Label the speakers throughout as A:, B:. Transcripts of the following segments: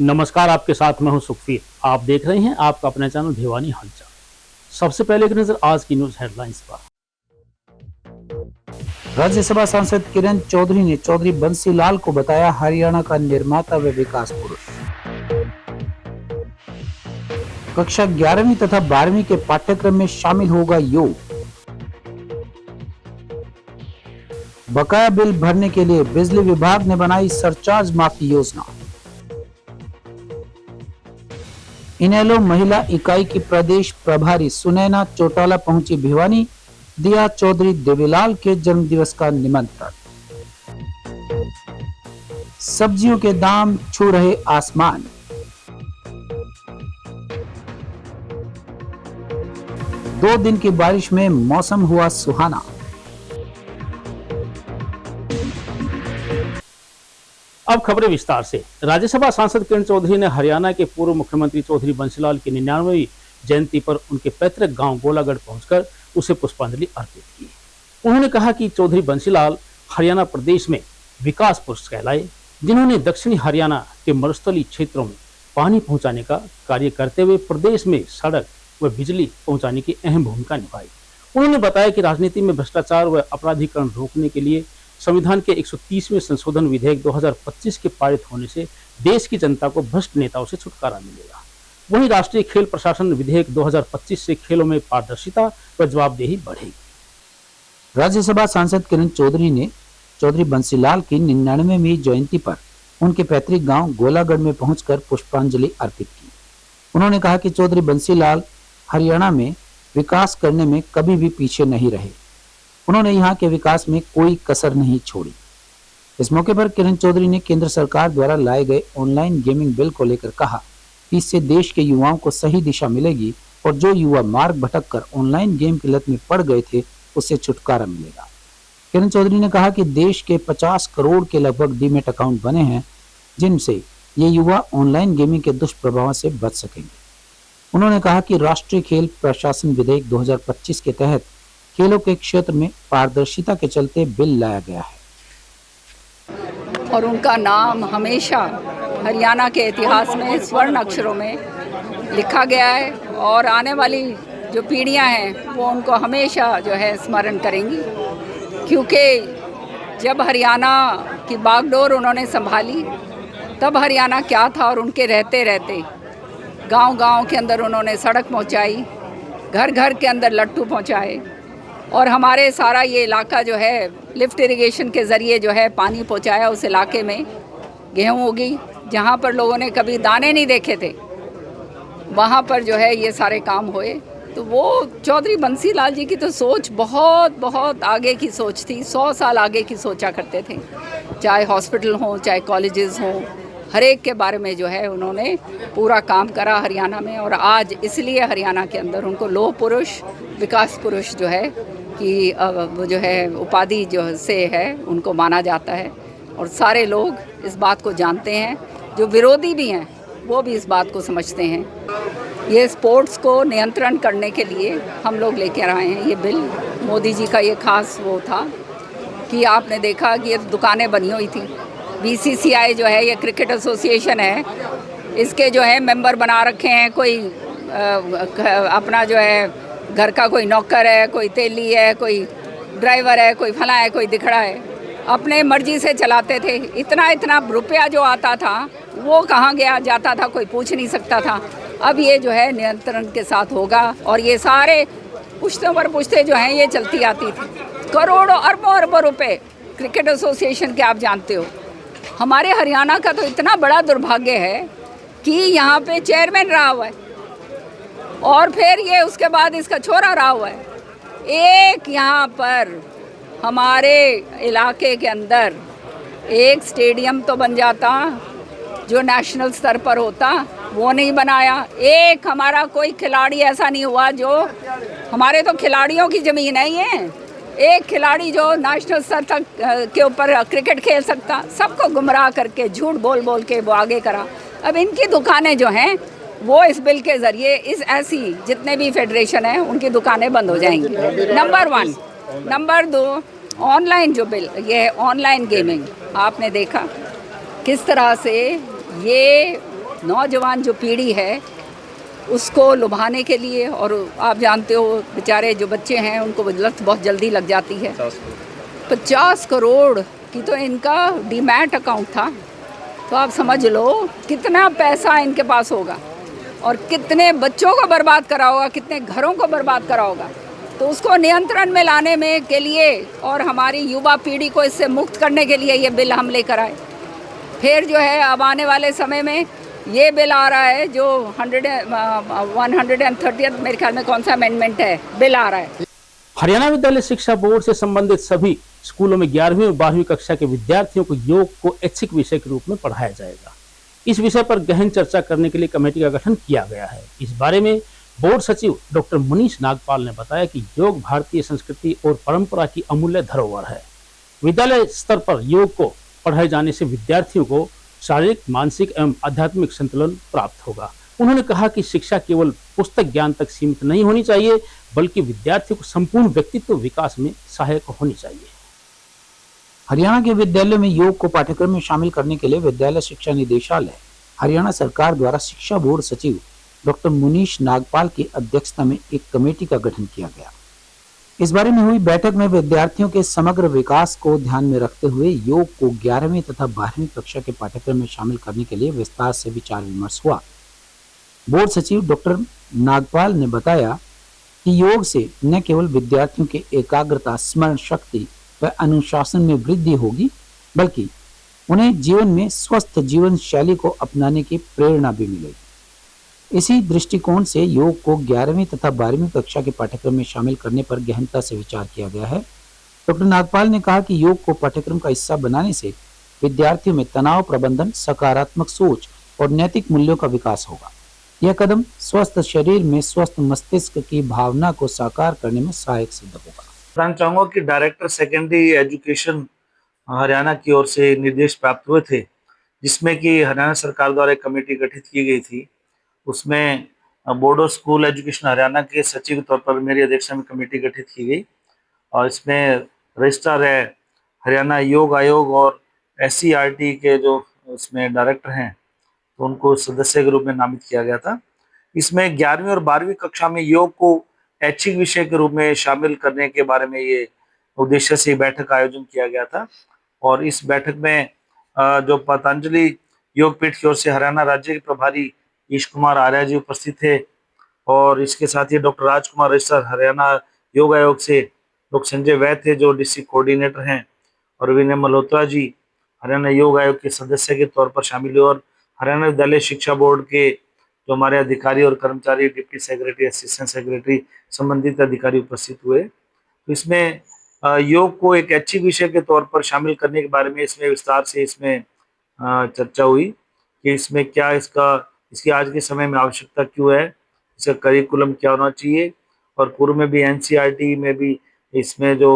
A: नमस्कार, आपके साथ मैं हूं सुखवीर। आप देख रहे हैं आपका अपना चैनल भिवानी हलचल। सबसे पहले एक नजर आज की न्यूज हेडलाइंस पर।
B: राज्यसभा सांसद किरण चौधरी ने चौधरी बंसीलाल को बताया हरियाणा का निर्माता व विकास पुरुष। कक्षा 11वीं तथा 12वीं के पाठ्यक्रम में शामिल होगा योग। बकाया बिल भरने के लिए बिजली विभाग ने बनाई सरचार्ज माफी योजना। इनेलो महिला इकाई की प्रदेश प्रभारी सुनैना चौटाला पहुंची भिवानी, दिया चौधरी देवीलाल के जन्मदिवस का निमंत्रण। सब्जियों के दाम छू रहे आसमान। दो दिन की बारिश में मौसम हुआ सुहाना।
A: अब खबरें विस्तार से। राज्यसभा सांसद किरण चौधरी ने हरियाणा के पूर्व मुख्यमंत्री चौधरी बंसीलाल की 99वीं जयंती पर उनके पैतृक गांव गोलागढ़ पहुंचकर उसे पुष्पांजलि अर्पित की। उन्होंने कहा कि चौधरी बंसीलाल हरियाणा प्रदेश में विकास पुरुष कहलाए, जिन्होंने दक्षिणी हरियाणा के मरुस्थलीय क्षेत्रों में पानी पहुंचाने का कार्य करते हुए प्रदेश में सड़क व बिजली पहुंचाने की अहम भूमिका निभाई। उन्होंने बताया कि राजनीति में भ्रष्टाचार व अपराधीकरण रोकने के लिए संविधान के 130वें संशोधन विधेयक 2025 के पारित होने से देश की जनता को भ्रष्ट नेताओं से छुटकारा मिलेगा। वहीं राष्ट्रीय खेल प्रशासन विधेयक 2025 से खेलों में पारदर्शिता व जवाबदेही बढ़ेगी।
B: राज्यसभा सांसद किरण चौधरी ने चौधरी बंसीलाल की 99वीं जयंती पर उनके पैतृक गांव गोलागढ़ में पहुंचकर पुष्पांजलि अर्पित की। उन्होंने कहा कि चौधरी बंसीलाल हरियाणा में विकास करने में कभी भी पीछे नहीं रहे। उन्होंने यहाँ के विकास में कोई कसर नहीं छोड़ी। इस मौके पर किरण चौधरी ने केंद्र सरकार द्वारा लाए गए ऑनलाइन गेमिंग बिल को लेकर कहा कि इससे देश के युवाओं को सही दिशा मिलेगी और जो युवा मार्ग भटककर ऑनलाइन गेम की लत में पड़ गए थे उससे छुटकारा मिलेगा। किरण चौधरी ने कहा कि देश के 50 करोड़ के लगभग डीमेट अकाउंट बने हैं, जिनसे ये युवा ऑनलाइन गेमिंग के दुष्प्रभावों से बच सकेंगे। उन्होंने कहा कि राष्ट्रीय खेल प्रशासन विधेयक 2025 के तहत खेलों के क्षेत्र में पारदर्शिता के चलते बिल लाया गया है
C: और उनका नाम हमेशा हरियाणा के इतिहास में स्वर्ण अक्षरों में लिखा गया है और आने वाली जो पीढ़ियां हैं वो उनको हमेशा जो है स्मरण करेंगी, क्योंकि जब हरियाणा की बागडोर उन्होंने संभाली तब हरियाणा क्या था और उनके रहते रहते गांव-गांव के अंदर उन्होंने सड़क पहुंचाई, घर घर के अंदर लट्टू पहुंचाए और हमारे सारा ये इलाका जो है लिफ्ट इरिगेशन के ज़रिए जो है पानी पहुंचाया उस इलाके में। गेहूँ उगी जहाँ पर लोगों ने कभी दाने नहीं देखे थे, वहाँ पर जो है ये सारे काम हुए। तो वो चौधरी बंसीलाल जी की तो सोच बहुत बहुत आगे की सोच थी, 100 साल आगे की सोचा करते थे। चाहे हॉस्पिटल हों, चाहे कॉलेजेस हों, हर एक के बारे में जो है उन्होंने पूरा काम करा हरियाणा में। और आज इसलिए हरियाणा के अंदर उनको लोह पुरुष, विकास पुरुष जो है कि वो जो है उपाधि जो से है उनको माना जाता है और सारे लोग इस बात को जानते हैं। जो विरोधी भी हैं वो भी इस बात को समझते हैं। ये स्पोर्ट्स को नियंत्रण करने के लिए हम लोग लेकर आए हैं ये बिल। मोदी जी का ये खास वो था कि आपने देखा कि ये दुकानें बनी हुई थी। BCCI जो है ये क्रिकेट एसोसिएशन है, इसके जो है मेंबर बना रखे हैं। कोई अपना जो है घर का कोई नौकर है, कोई तेली है, कोई ड्राइवर है, कोई फला है, कोई दिखड़ा है, अपने मर्जी से चलाते थे। इतना इतना रुपया जो आता था वो कहाँ गया जाता था कोई पूछ नहीं सकता था। अब ये जो है नियंत्रण के साथ होगा और ये सारे पुश्तों पर पुश्ते जो हैं ये चलती आती थी। करोड़ों अरबों रुपए क्रिकेट एसोसिएशन के आप जानते हो। हमारे हरियाणा का तो इतना बड़ा दुर्भाग्य है कि यहाँ पे चेयरमैन रहा हुआ है और फिर ये उसके बाद इसका छोरा रहा हुआ है। एक यहाँ पर हमारे इलाके के अंदर एक स्टेडियम तो बन जाता जो नेशनल स्तर पर होता, वो नहीं बनाया। एक हमारा कोई खिलाड़ी ऐसा नहीं हुआ जो, हमारे तो खिलाड़ियों की ज़मीन है ये, एक खिलाड़ी जो नेशनल स्तर तक के ऊपर क्रिकेट खेल सकता। सबको गुमराह करके झूठ बोल बोल के वो आगे करा। अब इनकी दुकानें जो हैं वो इस बिल के ज़रिए इस ऐसी जितने भी फेडरेशन हैं उनकी दुकानें बंद हो जाएंगी। नंबर 1। नंबर 2, ऑनलाइन जो बिल, ये ऑनलाइन गेमिंग आपने देखा किस तरह से ये नौजवान जो पीढ़ी है उसको लुभाने के लिए, और आप जानते हो बेचारे जो बच्चे हैं उनको लत बहुत जल्दी लग जाती है। 50 करोड़ की तो इनका डीमैट अकाउंट था, तो आप समझ लो कितना पैसा इनके पास होगा और कितने बच्चों को बर्बाद करा होगा, कितने घरों को बर्बाद करा होगा। तो उसको नियंत्रण में लाने में के लिए और हमारी युवा पीढ़ी को इससे मुक्त करने के लिए ये बिल हम लेकर आए। फिर जो है अब आने वाले समय में ये बिल आ रहा है जो 130 मेरे ख्याल में कौन सा अमेंडमेंट है, बिल आ रहा है।
A: हरियाणा विद्यालय शिक्षा बोर्ड से संबंधित सभी स्कूलों में 11वीं और 12वीं कक्षा के विद्यार्थियों को योग को ऐच्छिक विषय के रूप में पढ़ाया जाएगा। इस विषय पर गहन चर्चा करने के लिए कमेटी का गठन किया गया है। इस बारे में बोर्ड सचिव डॉक्टर मनीष नागपाल ने बताया कि योग भारतीय संस्कृति और परंपरा की अमूल्य धरोहर है। विद्यालय स्तर पर योग को पढ़ाए जाने से विद्यार्थियों को शारीरिक, मानसिक एवं आध्यात्मिक संतुलन प्राप्त होगा। उन्होंने कहा कि शिक्षा केवल पुस्तक ज्ञान तक सीमित नहीं होनी चाहिए, बल्कि विद्यार्थियों को संपूर्ण व्यक्तित्व विकास में सहायक होनी चाहिए।
B: हरियाणा के विद्यालयों में योग को पाठ्यक्रम में शामिल करने के लिए विद्यालय शिक्षा निदेशालय हरियाणा सरकार द्वारा शिक्षा बोर्ड सचिव डॉक्टर मुनीश नागपाल की अध्यक्षता में एक कमेटी का गठन किया गया। इस बारे में हुई बैठक में विद्यार्थियों के समग्र विकास को ध्यान में रखते हुए योग को 11वीं तथा 12वीं कक्षा के पाठ्यक्रम में शामिल करने के लिए विस्तार से विचार विमर्श हुआ। बोर्ड सचिव डॉक्टर नागपाल ने बताया कि योग से न केवल विद्यार्थियों की एकाग्रता, स्मरण शक्ति व अनुशासन में वृद्धि होगी, बल्कि उन्हें जीवन में स्वस्थ जीवन शैली को अपनाने की प्रेरणा भी मिलेगी। इसी दृष्टिकोण से योग को 11वीं तथा 12वीं कक्षा के पाठ्यक्रम में शामिल करने पर गहनता से विचार किया गया है। डॉक्टर नागपाल ने कहा कि योग को पाठ्यक्रम का हिस्सा बनाने से विद्यार्थियों में तनाव प्रबंधन, सकारात्मक सोच और नैतिक मूल्यों का विकास होगा। यह कदम स्वस्थ शरीर में स्वस्थ मस्तिष्क की भावना को साकार करने में सहायक सिद्ध होगा।
D: बताना चाहूँगा कि डायरेक्टर सेकेंडरी एजुकेशन हरियाणा की ओर से निर्देश प्राप्त हुए थे, जिसमें कि हरियाणा सरकार द्वारा एक कमेटी गठित की गई थी। उसमें board of school education Haryana के सचिव के तौर पर मेरी अध्यक्षता में कमेटी गठित की गई और इसमें रजिस्ट्रार है हरियाणा योग आयोग और SCERT के जो उसमें डायरेक्टर हैं, तो उनको सदस्य के रूप में नामित किया गया था। इसमें 11वीं और 12वीं कक्षा में योग को ऐच्छिक विषय के रूप में शामिल करने के बारे में ये उद्देश्य से बैठक का आयोजन किया गया था। और इस बैठक में जो पतंजलि योग पीठ की ओर से हरियाणा राज्य के प्रभारी ईश कुमार आर्य जी उपस्थित थे और इसके साथ ही डॉक्टर राजकुमार रजिस्ट्रार हरियाणा योग आयोग से, डॉक्टर संजय वैद्य थे जो डिस्ट्रिक्ट कोऑर्डिनेटर हैं और विनय मल्होत्रा जी हरियाणा योग आयोग के सदस्य के तौर पर शामिल हुए और हरियाणा विद्यालय शिक्षा बोर्ड के जो हमारे अधिकारी और कर्मचारी, डिप्टी सेक्रेटरी, असिस्टेंट सेक्रेटरी, संबंधित अधिकारी उपस्थित हुए। तो इसमें योग को एक ऐच्छिक विषय के तौर पर शामिल करने के बारे में इसमें विस्तार से इसमें चर्चा हुई कि इसमें क्या इसकी आज के समय में आवश्यकता क्यों है, इसका करिकुलम क्या होना चाहिए और पूर्व में भी NCERT में भी इसमें जो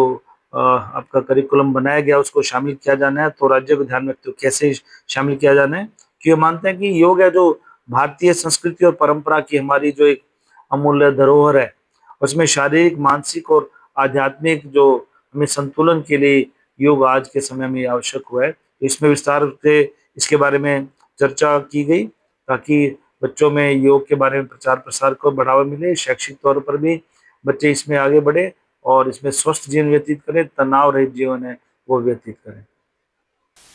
D: आपका करिकुलम बनाया गया उसको शामिल किया जाना है। तो राज्य को ध्यान में रखते हुए कैसे शामिल किया जाना है, क्यों मानते हैं कि योग है जो भारतीय संस्कृति और परंपरा की हमारी जो एक अमूल्य धरोहर है, उसमें शारीरिक, मानसिक और आध्यात्मिक जो हमें संतुलन के लिए योग आज के समय में आवश्यक हुआ है। इसमें विस्तार से इसके बारे में चर्चा की गई ताकि बच्चों में योग के बारे में प्रचार प्रसार को बढ़ावा मिले, शैक्षिक तौर पर भी बच्चे इसमें आगे बढ़े और इसमें स्वस्थ जीवन व्यतीत करें, तनाव रहित जीवन है वो व्यतीत करें।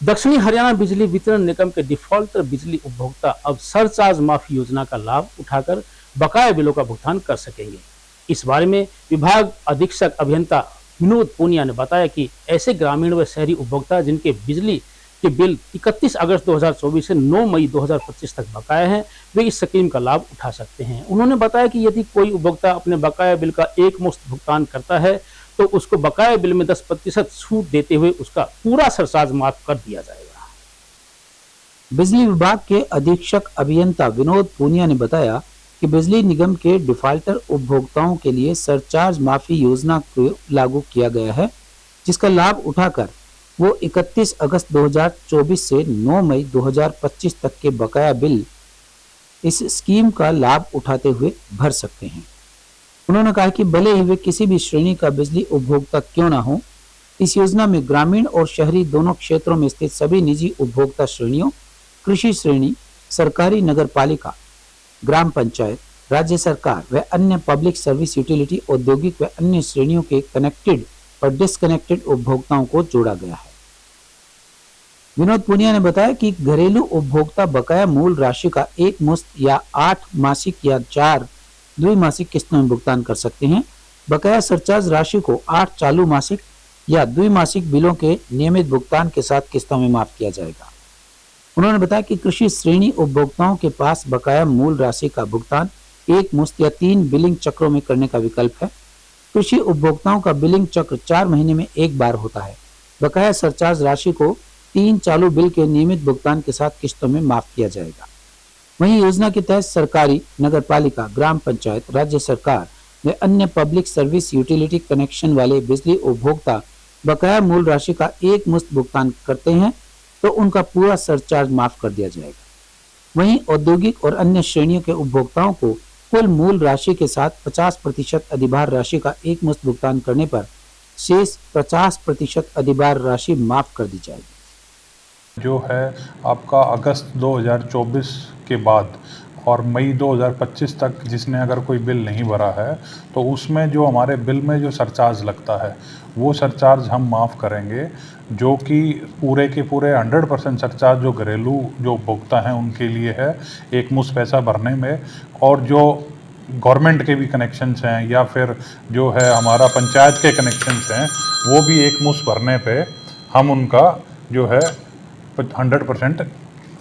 A: दक्षिणी हरियाणा बिजली वितरण निगम के डिफॉल्टर बिजली उपभोक्ता अब सरचार्ज माफी योजना का लाभ उठाकर बकाया बिलों का भुगतान कर सकेंगे। इस बारे में विभाग अधीक्षक अभियंता विनोद पूनिया ने बताया कि ऐसे ग्रामीण व शहरी उपभोक्ता जिनके बिजली के बिल 31 अगस्त 2024 से 9 मई 2025 तक बकाया हैं, वे इस स्कीम का लाभ उठा सकते हैं। उन्होंने बताया कि यदि कोई उपभोक्ता अपने बकाया बिल का एकमुश्त भुगतान करता है तो उसको बकाया बिल में 10% छूट देते हुए उसका पूरा सरचार्ज माफ कर दिया जाएगा।
B: बिजली विभाग के अधीक्षक अभियंता विनोद पूनिया ने बताया कि बिजली निगम के डिफॉल्टर उपभोक्ताओं के लिए सरचार्ज माफी योजना को लागू किया गया है, जिसका लाभ उठाकर वो 31 अगस्त 2024 से 9 मई 2025 तक के बकाया बिल इस स्कीम का लाभ उठाते हुए भर सकते हैं। उन्होंने कहा कि भले ही वे किसी भी श्रेणी का बिजली उपभोक्ता क्यों ना हो, इस योजना में ग्रामीण और शहरी दोनों क्षेत्रों में स्थित सभी निजी उपभोक्ता श्रेणियों, कृषि श्रेणी, सरकारी नगरपालिका, ग्राम पंचायत, राज्य सरकार व अन्य पब्लिक सर्विस यूटिलिटी, औद्योगिक व अन्य श्रेणियों के कनेक्टेड और डिसकनेक्टेड उपभोक्ताओं को जोड़ा गया है। विनोद पुनिया ने बताया कि घरेलू उपभोक्ता बकाया मूल राशि का एक मुश्त या 8 मासिक या 4 द्विमासिक किस्तों में भुगतान कर सकते हैं। बकाया सरचार्ज राशि को 8 चालू मासिक या द्विमासिक बिलों के नियमित भुगतान के साथ किस्तों में माफ किया जाएगा। उन्होंने बताया कि कृषि श्रेणी उपभोक्ताओं के पास बकाया मूल राशि का भुगतान एक मुश्त या 3 बिलिंग चक्रों में करने का विकल्प है। कृषि उपभोक्ताओं का बिलिंग चक्र 4 महीने में एक बार होता है। बकाया सरचार्ज राशि को 3 चालू बिल के नियमित भुगतान के साथ किस्तों में माफ किया जाएगा। वहीं योजना के तहत सरकारी, नगरपालिका, ग्राम पंचायत, राज्य सरकार व अन्य पब्लिक सर्विस यूटिलिटी कनेक्शन वाले बिजली उपभोक्ता बकाया मूल राशि का एक मुश्त भुगतान करते हैं तो उनका पूरा सरचार्ज माफ कर दिया जाएगा। वहीं औद्योगिक और अन्य श्रेणियों के उपभोक्ताओं को कुल मूल राशि के साथ 50% अधिभार राशि का एक मुश्त भुगतान करने पर शेष 50% अधिभार राशि माफ कर दी जाएगी।
E: जो है आपका अगस्त 2024 के बाद और मई 2025 तक जिसने अगर कोई बिल नहीं भरा है तो उसमें जो हमारे बिल में जो सरचार्ज लगता है वो सरचार्ज हम माफ़ करेंगे, जो कि पूरे के पूरे 100% सरचार्ज जो घरेलू जो उपभोक्ता हैं उनके लिए है एक मुश्त पैसा भरने में, और जो गवर्नमेंट के भी कनेक्शंस हैं या फिर जो है हमारा पंचायत के कनेक्शंस हैं वो भी एक मुश्त भरने पे हम उनका जो है 100%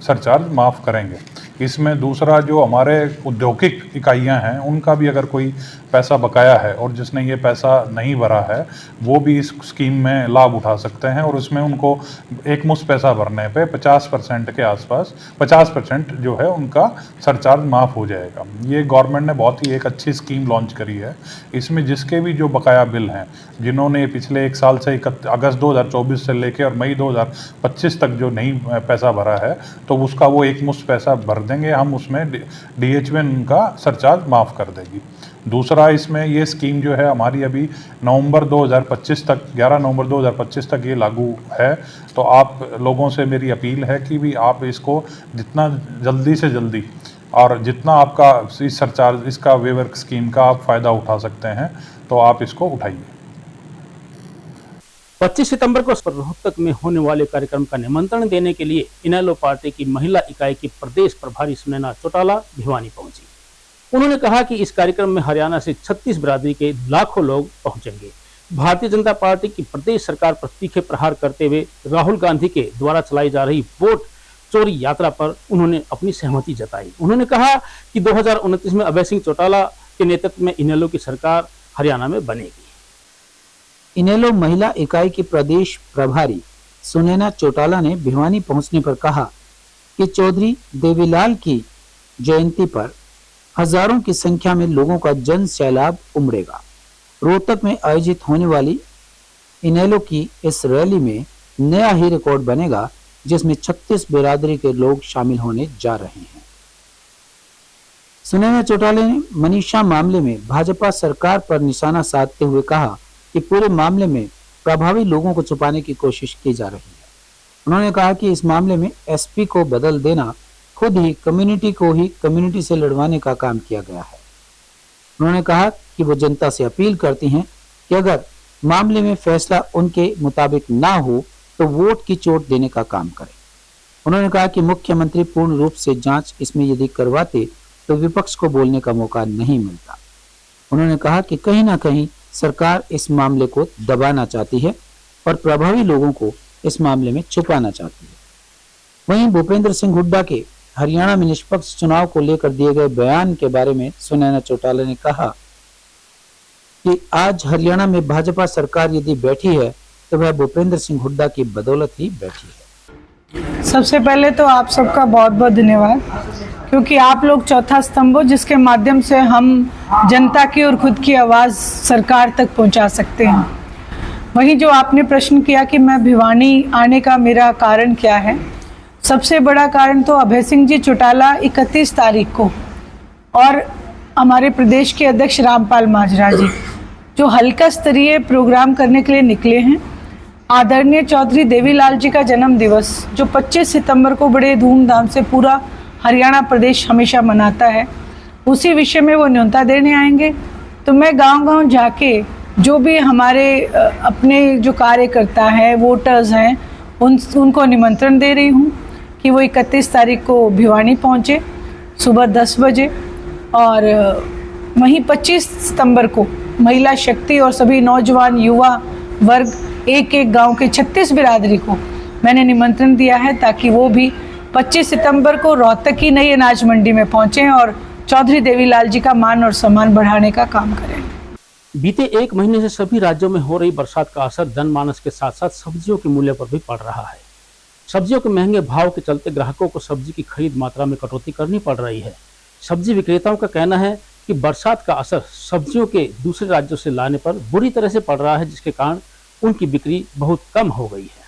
E: सरचार्ज माफ़ करेंगे। इसमें दूसरा जो हमारे औद्योगिक इकाइयां हैं उनका भी अगर कोई पैसा बकाया है और जिसने ये पैसा नहीं भरा है वो भी इस स्कीम में लाभ उठा सकते हैं, और उसमें उनको एक मुश्त पैसा भरने पे 50% के आसपास 50% जो है उनका सरचार्ज माफ़ हो जाएगा। ये गवर्नमेंट ने बहुत ही एक अच्छी स्कीम लॉन्च करी है। इसमें जिसके भी जो बकाया बिल हैं, जिन्होंने पिछले एक साल से अगस्त 2024 से लेकर और मई 2025 तक जो नहीं पैसा भरा है तो उसका वो एक मुश्त पैसा भर देंगे हम, उसमें DHV उनका सरचार्ज माफ़ कर देगी। दूसरा इसमें ये स्कीम जो है हमारी अभी नवंबर 2025 तक 11 नवंबर 2025 तक ये लागू है, तो आप लोगों से मेरी अपील है कि भी आप इसको जितना जल्दी से जल्दी और जितना आपका इस सरचार्ज इसका वेवर स्कीम का आप फ़ायदा उठा सकते हैं तो आप इसको उठाइए।
A: 25 सितंबर को रोहतक में होने वाले कार्यक्रम का निमंत्रण देने के लिए इनेलो पार्टी की महिला इकाई की प्रदेश प्रभारी सुनैना चौटाला भिवानी पहुंची। उन्होंने कहा कि इस कार्यक्रम में हरियाणा से 36 बिरादरी के लाखों लोग पहुंचेंगे। भारतीय जनता पार्टी की प्रदेश सरकार पर तीखे प्रहार करते हुए राहुल गांधी के द्वारा चलाई जा रही वोट चोरी यात्रा पर उन्होंने अपनी सहमति जताई। उन्होंने कहा कि 2029 में अभय सिंह चौटाला के नेतृत्व में इनेलो की सरकार हरियाणा में बनेगी।
B: इनेलो महिला इकाई की प्रदेश प्रभारी सुनैना चौटाला ने भिवानी पहुंचने पर कहा कि चौधरी देवीलाल की जयंती पर हजारों की संख्या में लोगों का जन सैलाब उमड़ेगा। रोहतक में आयोजित होने वाली इनेलो की इस रैली में नया ही रिकॉर्ड बनेगा, जिसमें 36 बिरादरी के लोग शामिल होने जा रहे हैं। सुनैना चौटाला ने मनीषा मामले में भाजपा सरकार पर निशाना साधते हुए कहा कि पूरे मामले में प्रभावी लोगों को छुपाने की कोशिश की जा रही है। उन्होंने कहा कि इस मामले में एसपी को बदल देना खुद ही कम्युनिटी को ही कम्युनिटी से लड़वाने का काम किया गया है। उन्होंने कहा कि वो जनता से अपील करती हैं कि अगर मामले में फैसला उनके मुताबिक ना हो तो वोट की चोट देने का काम करें। उन्होंने कहा कि मुख्यमंत्री पूर्ण रूप से जांच इसमें यदि करवाते तो विपक्ष को बोलने का मौका नहीं मिलता। उन्होंने कहा कि कहीं ना कहीं सरकार इस मामले को दबाना चाहती है और प्रभावी लोगों को इस मामले में छुपाना चाहती है। वहीं भूपेंद्र सिंह हुड्डा के हरियाणा में निष्पक्ष चुनाव को लेकर दिए गए बयान के बारे में सुनैना चौटाला ने कहा कि आज हरियाणा में भाजपा सरकार यदि बैठी है तो वह भूपेंद्र सिंह हुड्डा की बदौलत ही बैठी है।
F: सबसे पहले तो आप सबका बहुत बहुत धन्यवाद, क्योंकि आप लोग चौथा स्तंभ हो जिसके माध्यम से हम जनता की और खुद की आवाज़ सरकार तक पहुंचा सकते हैं। वहीं जो आपने प्रश्न किया कि मैं भिवानी आने का मेरा कारण क्या है, सबसे बड़ा कारण तो अभय सिंह जी चौटाला 31 तारीख को और हमारे प्रदेश के अध्यक्ष रामपाल माजरा जी जो हल्का स्तरीय प्रोग्राम करने के लिए निकले हैं। आदरणीय चौधरी देवीलाल जी का जन्म दिवस जो 25 सितंबर को बड़े धूमधाम से पूरा हरियाणा प्रदेश हमेशा मनाता है, उसी विषय में वो न्योता देने आएंगे। तो मैं गांव-गांव जाके जो भी हमारे अपने जो कार्यकर्ता हैं, वोटर्स हैं, उनको निमंत्रण दे रही हूँ कि वो 31 तारीख को भिवानी पहुँचे सुबह 10 बजे, और वहीं 25 सितंबर को महिला शक्ति और सभी नौजवान युवा वर्ग एक एक गांव के 36 बिरादरी को मैंने निमंत्रण दिया है, ताकि वो भी 25 सितंबर को रोहतक की नई अनाज मंडी में पहुंचें और चौधरी देवीलाल जी का मान और सम्मान बढ़ाने का काम करें।
A: बीते एक महीने से सभी राज्यों में हो रही बरसात का असर जनमानस के साथ साथ सब्जियों के मूल्य पर भी पड़ रहा है। सब्जियों के महंगे भाव के चलते ग्राहकों को सब्जी की खरीद मात्रा में कटौती करनी पड़ रही है। सब्जी विक्रेताओं का कहना है कि बरसात का असर सब्जियों के दूसरे राज्यों से लाने पर बुरी तरह से पड़ रहा है, जिसके कारण उनकी बिक्री बहुत कम हो गई है।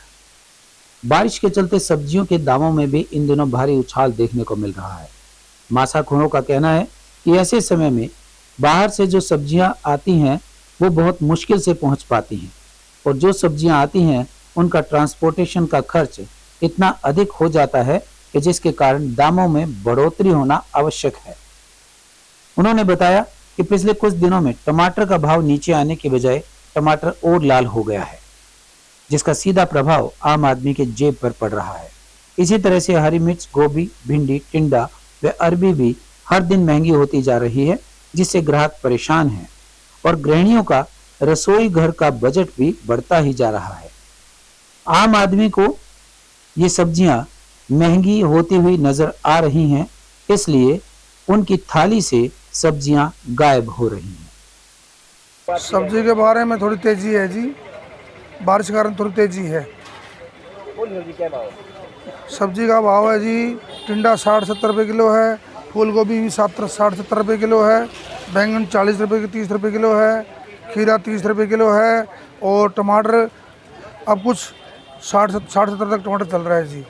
B: बारिश के चलते सब्जियों के दामों में भी इन दिनों भारी उछाल देखने को मिल रहा है। मांसाखोरों का कहना है कि ऐसे समय में बाहर से जो सब्जियां आती हैं वो बहुत मुश्किल से पहुंच पाती हैं, और जो सब्जियां आती हैं उनका ट्रांसपोर्टेशन का खर्च इतना अधिक हो जाता है कि जिसके कारण दामों में बढ़ोतरी होना आवश्यक है। उन्होंने बताया कि पिछले कुछ दिनों में टमाटर का भाव नीचे आने के बजाय टमाटर और लाल हो गया है, जिसका सीधा प्रभाव आम आदमी के जेब पर पड़ रहा है। इसी तरह से हरी मिर्च, गोभी, भिंडी, टिंडा व अरबी भी हर दिन महंगी होती जा रही है, जिससे ग्राहक परेशान हैं और गृहिणियों का रसोई घर का बजट भी बढ़ता ही जा रहा है। आम आदमी को ये सब्जियां महंगी होती हुई नजर आ रही हैं, इसलिए उनकी थाली से सब्जियां गायब हो रही हैं।
G: सब्जी के बारे में थोड़ी तेजी है जी, बारिश के कारण थोड़ी तेजी है। सब्जी का भाव है जी, टिंडा 60-70 रुपये किलो है, फूल गोभी भी 60-70 रुपये किलो है, बैंगन 40 रुपये की 30 रुपये किलो है, खीरा 30 रुपये किलो है, और टमाटर अब कुछ 60-70 तक टमाटर चल रहा है जी।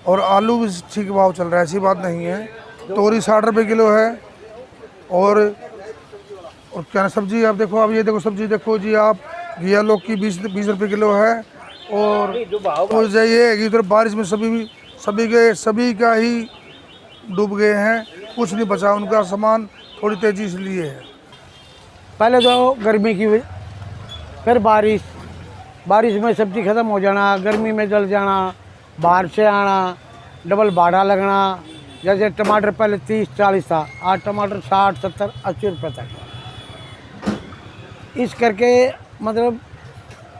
G: और आलू भी ठीक भाव चल रहा है, ऐसी बात नहीं है। तोरी 60 रुपये किलो है। और क्या सब्जी आप देखो, अब ये देखो सब्जी देखो जी आप, घिया लौकी 20 रुपये किलो है। और जाइए इधर बारिश में सभी का ही डूब गए हैं, कुछ नहीं बचा उनका सामान, थोड़ी तेजी इसलिए है।
H: पहले तो गर्मी की, फिर बारिश में सब्जी ख़त्म हो जाना, गर्मी में जल जाना, बाहर से आना, डबल भाड़ा लगना। जैसे टमाटर पहले 30-40 था, आज टमाटर 60-70-80 रुपये तक। इस करके मतलब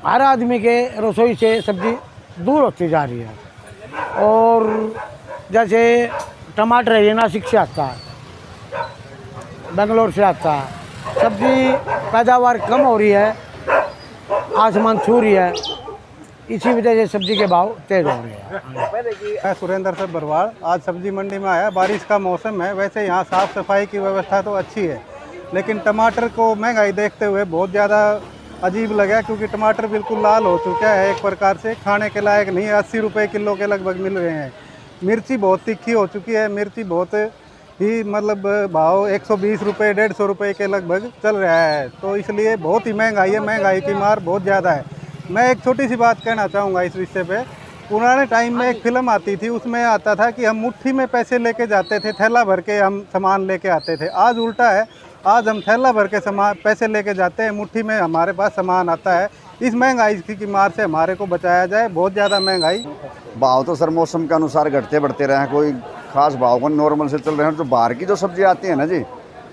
H: हर आदमी के रसोई से सब्जी दूर होती जा रही है। और जैसे टमाटर है ये नासिक से आता है, बेंगलोर से आता है, सब्जी पैदावार कम हो रही है, आसमान छू रही है, इसी वजह से सब्जी के भाव तेज हो रहे हैं।
I: मैं सुरेंद्र से बरवाड़ आज सब्जी मंडी में आया। बारिश का मौसम है, वैसे यहाँ साफ़ सफाई की व्यवस्था तो अच्छी है, लेकिन टमाटर को महंगाई देखते हुए बहुत ज़्यादा अजीब लगा, क्योंकि टमाटर बिल्कुल लाल हो चुका है, एक प्रकार से खाने के लायक नहीं, 80 रुपये किलो के लगभग मिल रहे हैं। मिर्ची बहुत तीखी हो चुकी है, मिर्ची बहुत ही मतलब भाव 120 रुपये 150 रुपये के लगभग चल रहा है, तो इसलिए बहुत ही महंगाई है, महंगाई की मार बहुत ज़्यादा है। मैं एक छोटी सी बात कहना चाहूँगा इस विषय पे। पुराने टाइम में एक फिल्म आती थी, उसमें आता था कि हम मुट्ठी में पैसे लेके जाते थे, थैला भर के हम सामान लेके आते थे। आज उल्टा है, आज हम थैला भर के सामान पैसे लेके जाते हैं, मुट्ठी में हमारे पास सामान आता है। इस महंगाई की मार से हमारे को बचाया जाए, बहुत ज़्यादा महंगाई।
J: भाव तो सर मौसम के अनुसार घटते बढ़ते रहे हैं, कोई खास भाव को नॉर्मल से चल रहे हैं। जो बाहर की जो सब्जी आती है ना जी,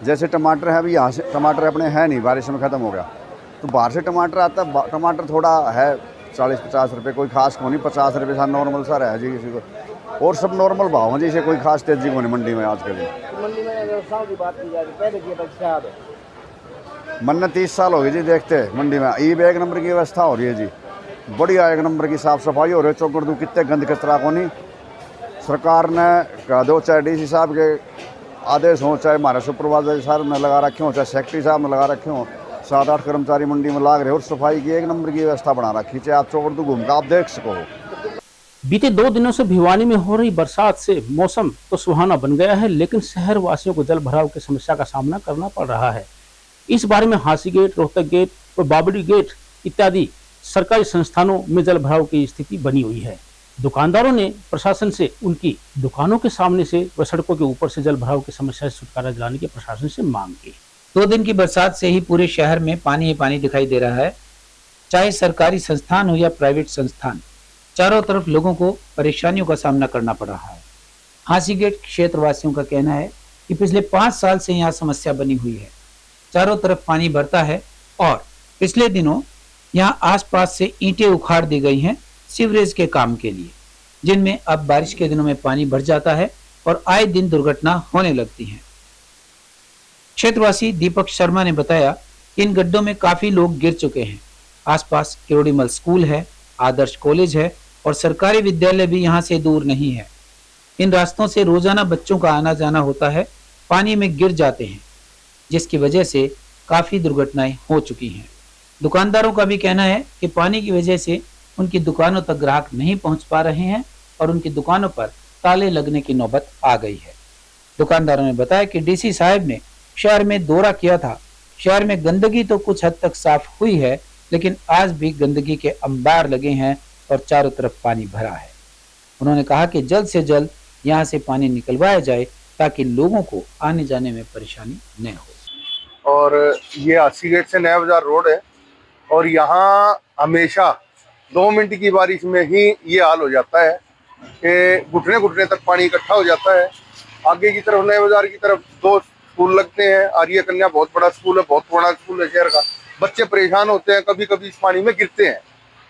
J: जैसे टमाटर है, अभी यहाँ से टमाटर अपने है नहीं, बारिश में ख़त्म हो गया, तो बाहर से टमाटर आता है। टमाटर थोड़ा है 40-50 रुपये, कोई खास को नहीं, 50 रुपये सा नॉर्मल सा रहा है जी किसी को, और सब नॉर्मल भाव है जी, इसे कोई खास तेजी को नहीं मंडी में आज के लिए।
H: मंडी में व्यवसाय की बात की जा रही, पहले की अपेक्षा है
J: मन 30 साल हो गए जी देखते मंडी में। ईब एक नंबर की व्यवस्था हो रही है जी, बढ़िया एक नंबर की साफ़ सफाई हो रही है। चौकड़ दू कितने गंद कचरा को नहीं, सरकार ने कह दो, चाहे DC साहब के आदेश हों, चाहे हमारे सुपरवाइजर साहब ने लगा रखे हों, चाहे सेक्रेटरी साहब ने लगा रखे हों, 7-8 कर्मचारी मंडी में लाग रहे, और सफाई की एक नंबर की व्यवस्था बना रखी, चाहे आप चौकड़ दू घूम कर आप देख सको।
A: बीते 2 दिनों से भिवानी में हो रही बरसात से मौसम तो सुहाना बन गया है, लेकिन शहर वासियों को जल भराव की समस्या का सामना करना पड़ रहा है। इस बारे में हांसी गेट, रोहतक गेट और बाबड़ी गेट इत्यादि सरकारी संस्थानों में जल भराव की स्थिति बनी हुई है, दुकानदारों ने प्रशासन से उनकी दुकानों के सामने से व सड़कों के ऊपर से जल भराव की समस्या से छुटकारा दिलाने की प्रशासन से मांग की।
B: 2 दिन की बरसात से ही पूरे शहर में पानी ही पानी दिखाई दे रहा है। चाहे सरकारी संस्थान हो या प्राइवेट संस्थान, चारों तरफ लोगों को परेशानियों का सामना करना पड़ रहा है। हांसीगेट क्षेत्रवासियों का कहना है कि पिछले 5 साल से यहाँ समस्या बनी हुई है। चारों तरफ पानी भरता है और पिछले दिनों यहाँ आसपास से ईंटें उखाड़ दी गई हैं सीवरेज के काम के लिए, जिनमें अब बारिश के दिनों में पानी भर जाता है और आए दिन दुर्घटना होने लगती है। क्षेत्रवासी दीपक शर्मा ने बताया कि इन गड्ढों में काफी लोग गिर चुके हैं। आसपास किरोड़ीमल स्कूल है, आदर्श कॉलेज है और सरकारी विद्यालय भी यहाँ से दूर नहीं है। इन रास्तों से रोजाना बच्चों का आना जाना होता है, पानी में गिर जाते हैं, जिसकी वजह से काफी दुर्घटनाएं हो चुकी हैं। दुकानदारों का भी कहना है कि पानी की वजह से उनकी दुकानों तक ग्राहक नहीं पहुंच पा रहे हैं और उनकी दुकानों पर ताले लगने की नौबत आ गई है। दुकानदारों ने बताया कि डीसी साहब ने शहर में दौरा किया था। शहर में गंदगी तो कुछ हद तक साफ हुई है, लेकिन आज भी गंदगी के अंबार लगे हैं और चारों तरफ पानी भरा है। उन्होंने कहा कि जल्द से जल्द यहाँ से पानी निकलवाया जाए ताकि लोगों को आने जाने में परेशानी न हो।
K: और ये हांसीगेट से नया बाजार रोड है और यहाँ हमेशा 2 मिनट की बारिश में ही ये हाल हो जाता है कि घुटने घुटने तक पानी इकट्ठा हो जाता है। आगे की तरफ नए बाजार की तरफ 2 स्कूल लगते हैं। आर्य कन्या बहुत बड़ा स्कूल है, बहुत बड़ा स्कूल है शहर का। बच्चे परेशान होते हैं, कभी कभी इस पानी में गिरते हैं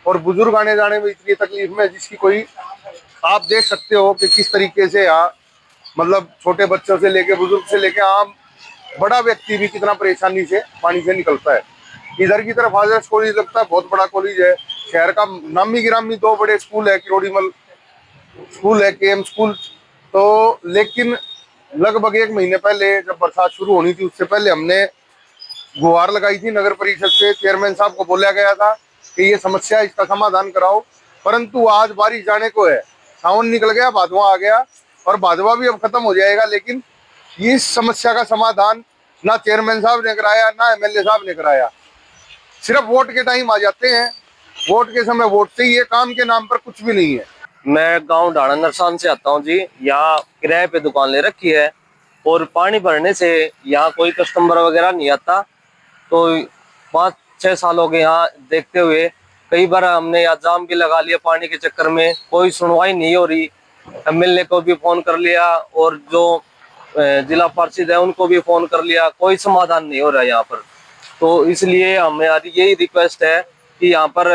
K: और बुजुर्ग आने जाने में इतनी तकलीफ में जिसकी कोई, आप देख सकते हो कि किस तरीके से यहाँ मतलब छोटे बच्चों से लेके बुजुर्ग से लेके आम बड़ा व्यक्ति भी कितना परेशानी से पानी से निकलता है। इधर की तरफ आदर्श कॉलेज लगता है, बहुत बड़ा कॉलेज है, शहर का नामी गिरामी 2 बड़े स्कूल है, किरोड़ीमल स्कूल है, केएम स्कूल। तो लेकिन लगभग 1 महीने पहले जब बरसात शुरू होनी थी, उससे पहले हमने गुहार लगाई थी नगर परिषद से। चेयरमैन साहब को बोला गया था कि ये समस्या, इसका समाधान कराओ, परंतु आज बारिश जाने को है, सावन निकल गया, भादवा आ गया और भादवा भी अब खत्म हो जाएगा, लेकिन इस समस्या का समाधान ना चेयरमैन साहब ने कराया ना एमएलए साहब ने कराया। सिर्फ वोट के टाइम आ जाते हैं, वोट के समय वोट से ही, ये काम के नाम पर कुछ भी नहीं है।
L: मैं गांव ढाणा नरसान से आता हूं जी। यहाँ किराए पे दुकान ले रखी है और पानी भरने से यहाँ कोई कस्टमर वगैरह नहीं आता। तो 5-6 साल हो गए यहाँ देखते हुए। कई बार हमने यहाँ जाम भी लगा लिया पानी के चक्कर में, कोई सुनवाई नहीं हो रही। एमएलए को भी फोन कर लिया और जो जिला पार्षद है उनको भी फोन कर लिया, कोई समाधान नहीं हो रहा है यहाँ पर। तो इसलिए हमारी यही रिक्वेस्ट है कि यहाँ पर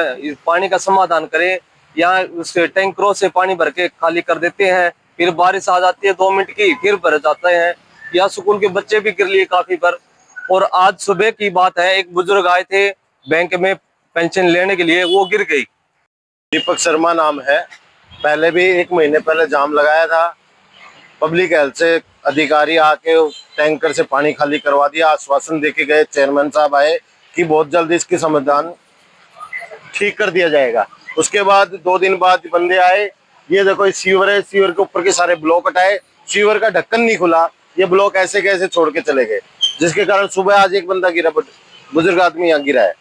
L: पानी का समाधान करें। यहाँ उसके टैंकरों से पानी भर के खाली कर देते हैं, फिर बारिश आ जाती है 2 मिनट की, फिर भर जाते हैं। यहाँ स्कूल के बच्चे भी गिर लिए काफी पर। और आज सुबह की बात है, एक बुजुर्ग आए थे बैंक में पेंशन लेने के लिए, वो गिर गई।
K: दीपक शर्मा नाम है। पहले भी 1 महीने पहले जाम लगाया था, पब्लिक हेल्थ से अधिकारी आके टैंकर से पानी खाली करवा दिया, आश्वासन देके गए। चेयरमैन साहब आए कि बहुत जल्द इसकी समाधान ठीक कर दिया जाएगा। उसके बाद 2 दिन बाद बंदे आए, ये देखो सीवर है, सीवर के ऊपर के सारे ब्लॉक हटाए, सीवर का ढक्कन नहीं खुला, ये ब्लॉक ऐसे कैसे छोड़ के चले गए, जिसके कारण सुबह आज एक बंदा गिरा, बुजुर्ग आदमी यहाँ गिरा है।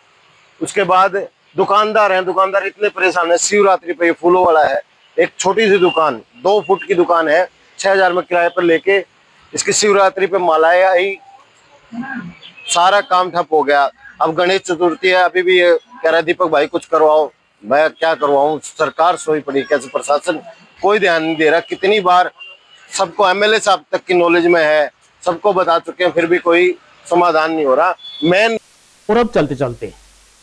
K: उसके बाद दुकानदार हैं, दुकानदार इतने परेशान है। शिवरात्रि पे ये फूलों वाला है, एक छोटी सी दुकान 2 फुट की दुकान है, 6000 में किराए पर लेके इसकी शिवरात्रि पे मालाएं आई, सारा काम ठप हो गया। अब गणेश चतुर्थी है, अभी भी ये कह रहा है दीपक भाई कुछ करवाओ। मैं क्या करवाऊं, सरकार सोई पड़ी, कैसे प्रशासन कोई ध्यान नहीं दे रहा। कितनी बार सबको एमएलए साहब तक की नॉलेज में है, सबको बता चुके हैं, फिर भी कोई समाधान नहीं हो रहा। मेन
A: और अब चलते चलते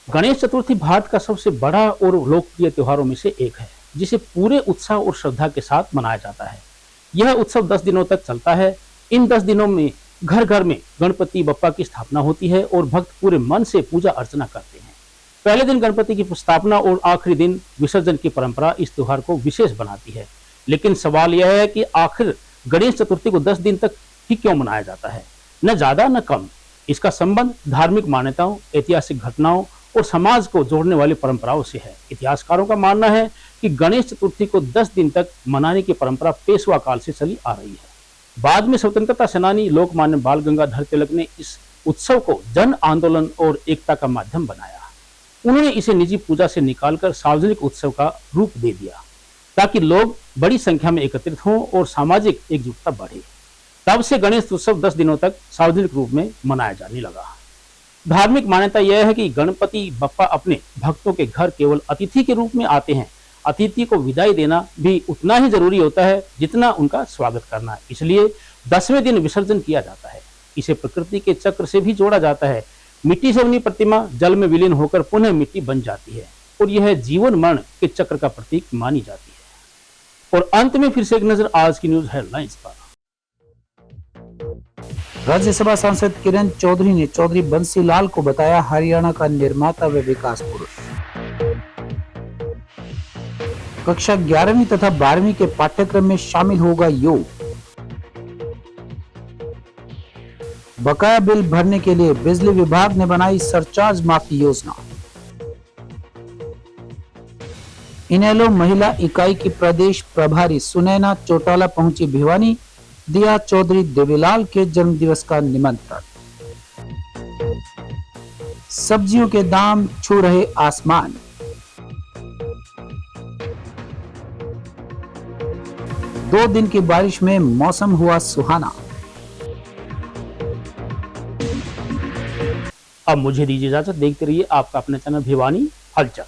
A: गणेश चतुर्थी भारत का सबसे बड़ा और लोकप्रिय त्योहारों में से एक है, जिसे पूरे उत्साह और श्रद्धा के साथ मनाया जाता है। यह उत्सव 10 दिनों तक चलता है। इन 10 दिनों में घर घर में गणपति बप्पा की स्थापना होती है और भक्त पूरे मन से पूजा अर्चना करते हैं। पहले दिन गणपति की स्थापना और आखिरी दिन विसर्जन की परंपरा इस त्योहार को विशेष बनाती है। लेकिन सवाल यह है कि आखिर गणेश चतुर्थी को 10 दिन तक ही क्यों मनाया जाता है, न ज्यादा न कम। इसका संबंध धार्मिक मान्यताओं, ऐतिहासिक घटनाओं और समाज को जोड़ने वाली परंपराओं से है। इतिहासकारों का मानना है कि गणेश चतुर्थी को 10 दिन तक मनाने की परंपरा पेशवा काल से चली आ रही है। बाद में स्वतंत्रता सेनानी लोकमान्य बाल गंगाधर तिलक ने इस उत्सव को जन आंदोलन और एकता का माध्यम बनाया। उन्होंने इसे निजी पूजा से निकालकर सार्वजनिक उत्सव का रूप दे दिया। ताकि लोग बड़ी संख्या में एकत्रित हों और सामाजिक एकजुटता बढ़े। तब से गणेश उत्सव 10 दिनों तक सार्वजनिक रूप में मनाया जाने लगा। धार्मिक मान्यता यह है कि गणपति बप्पा अपने भक्तों के घर केवल अतिथि के रूप में आते हैं। अतिथि को विदाई देना भी उतना ही जरूरी होता है जितना उनका स्वागत करना। इसलिए 10वें दिन विसर्जन किया जाता है। इसे प्रकृति के चक्र से भी जोड़ा जाता है। मिट्टी से बनी प्रतिमा जल में विलीन होकर पुनः मिट्टी बन जाती है और यह जीवन मरण के चक्र का प्रतीक मानी जाती है। और अंत में फिर से एक नजर आज की न्यूज हेडलाइंस पर।
B: राज्यसभा सांसद किरण चौधरी ने चौधरी बंसी लाल को बताया हरियाणा का निर्माता व विकास पुरुष। कक्षा 11वीं तथा 12वीं के पाठ्यक्रम में शामिल होगा योग। बकाया बिल भरने के लिए बिजली विभाग ने बनाई सरचार्ज माफी योजना। इनेलो महिला इकाई की प्रदेश प्रभारी सुनैना चौटाला पहुंची भिवानी, दिया चौधरी देवीलाल के जन्मदिवस का निमंत्रण। सब्जियों के दाम छू रहे आसमान। दो दिन की बारिश में मौसम हुआ सुहाना।
A: अब मुझे दीजिए इजाजत। देखते रहिए आपका अपना चैनल भिवानी हलचल।